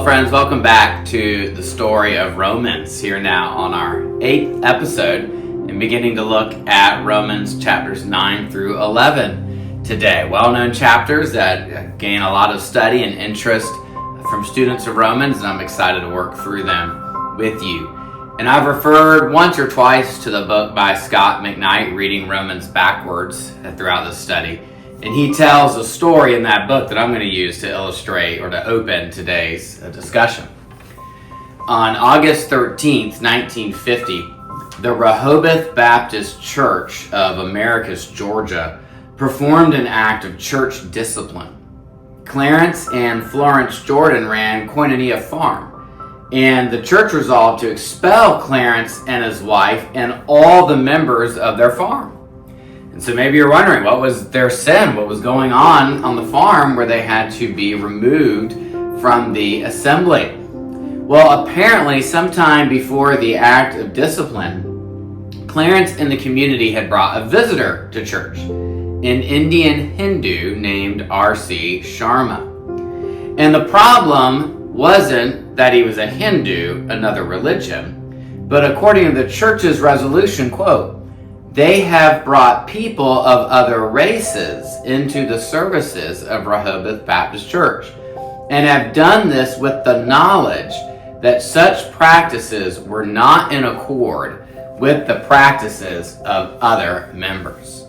Hello friends, welcome back to the story of Romans here now on our 8th episode and beginning to look at Romans chapters 9 through 11 today. Well-known chapters that gain a lot of study and interest from students of Romans, and I'm excited to work through them with you. And I've referred once or twice to the book by Scott McKnight, Reading Romans Backwards, throughout this study. And he tells a story in that book that I'm going to use to illustrate or to open today's discussion. On August 13th, 1950, the Rehoboth Baptist Church of Americus, Georgia, performed an act of church discipline. Clarence and Florence Jordan ran Koinonia Farm, and the church resolved to expel Clarence and his wife and all the members of their farm. And so maybe you're wondering, what was their sin? What was going on the farm where they had to be removed from the assembly? Well, apparently sometime before the act of discipline, Clarence and the community had brought a visitor to church, an Indian Hindu named R.C. Sharma. And the problem wasn't that he was a Hindu, another religion, but according to the church's resolution, quote, "They have brought people of other races into the services of Rehoboth Baptist Church and have done this with the knowledge that such practices were not in accord with the practices of other members."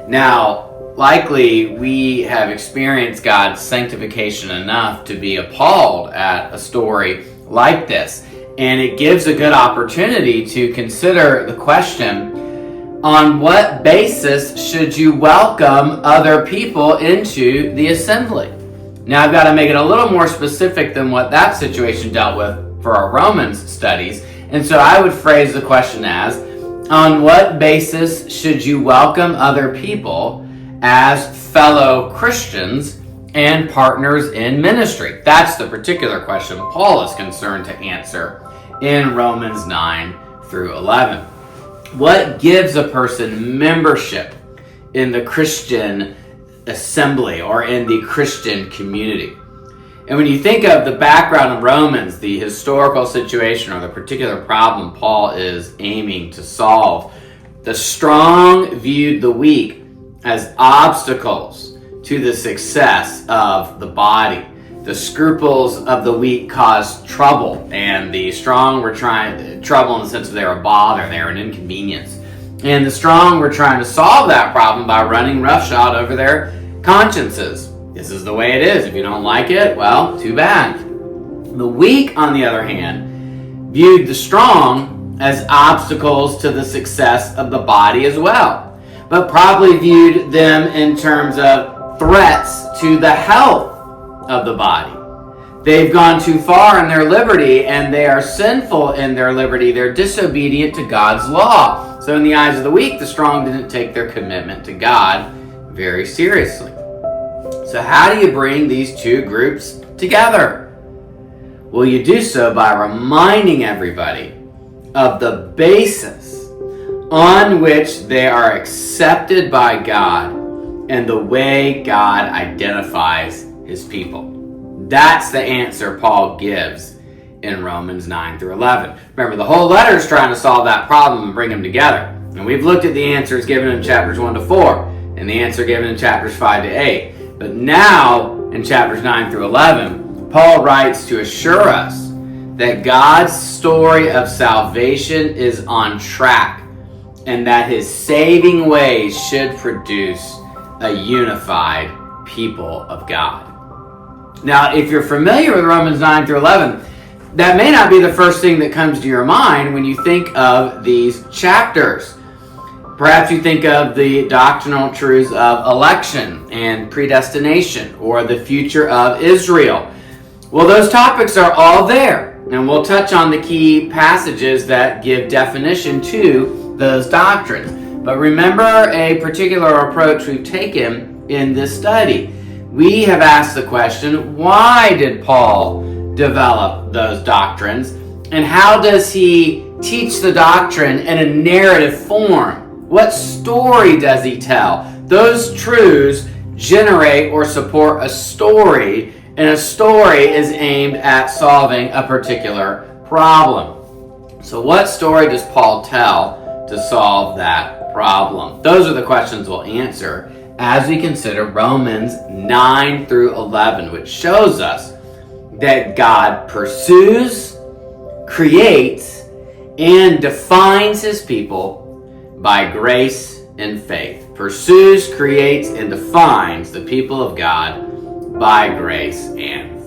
Now, likely we have experienced God's sanctification enough to be appalled at a story like this. And it gives a good opportunity to consider the question, on what basis should you welcome other people into the assembly? Now, I've got to make it a little more specific than what that situation dealt with for our Romans studies. And so I would phrase the question as, on what basis should you welcome other people as fellow Christians and partners in ministry? That's the particular question Paul is concerned to answer in Romans 9 through 11. What gives a person membership in the Christian assembly or in the Christian community? And when you think of the background of Romans, the historical situation or the particular problem Paul is aiming to solve, the strong viewed the weak as obstacles to the success of the body. The scruples of the weak caused trouble, and the strong were trouble in the sense of they were a bother, they were an inconvenience. And the strong were trying to solve that problem by running roughshod over their consciences. This is the way it is. If you don't like it, well, too bad. The weak, on the other hand, viewed the strong as obstacles to the success of the body as well, but probably viewed them in terms of threats to the health of the body. They've gone too far in their liberty, and they are sinful in their liberty. They're disobedient to God's law. So in the eyes of the weak, the strong didn't take their commitment to God very seriously. So how do you bring these two groups together? Well, you do so by reminding everybody of the basis on which they are accepted by God and the way God identifies his people. That's the answer Paul gives in Romans 9 through 11. Remember, the whole letter is trying to solve that problem and bring them together. And we've looked at the answers given in chapters 1 to 4 and the answer given in chapters 5 to 8. But now, in chapters 9 through 11, Paul writes to assure us that God's story of salvation is on track and that his saving ways should produce a unified people of God. Now, if you're familiar with Romans 9 through 11, that may not be the first thing that comes to your mind when you think of these chapters. Perhaps you think of the doctrinal truths of election and predestination or the future of Israel. Well, those topics are all there, and we'll touch on the key passages that give definition to those doctrines. But remember a particular approach we've taken in this study. We have asked the question, why did Paul develop those doctrines? And how does he teach the doctrine in a narrative form? What story does he tell? Those truths generate or support a story And a story is aimed at solving a particular problem. So what story does Paul tell to solve that problem? Those are the questions we'll answer as we consider Romans 9 through 11, which shows us that God pursues, creates, and defines his people by grace and faith. Pursues, creates, and defines the people of God by grace and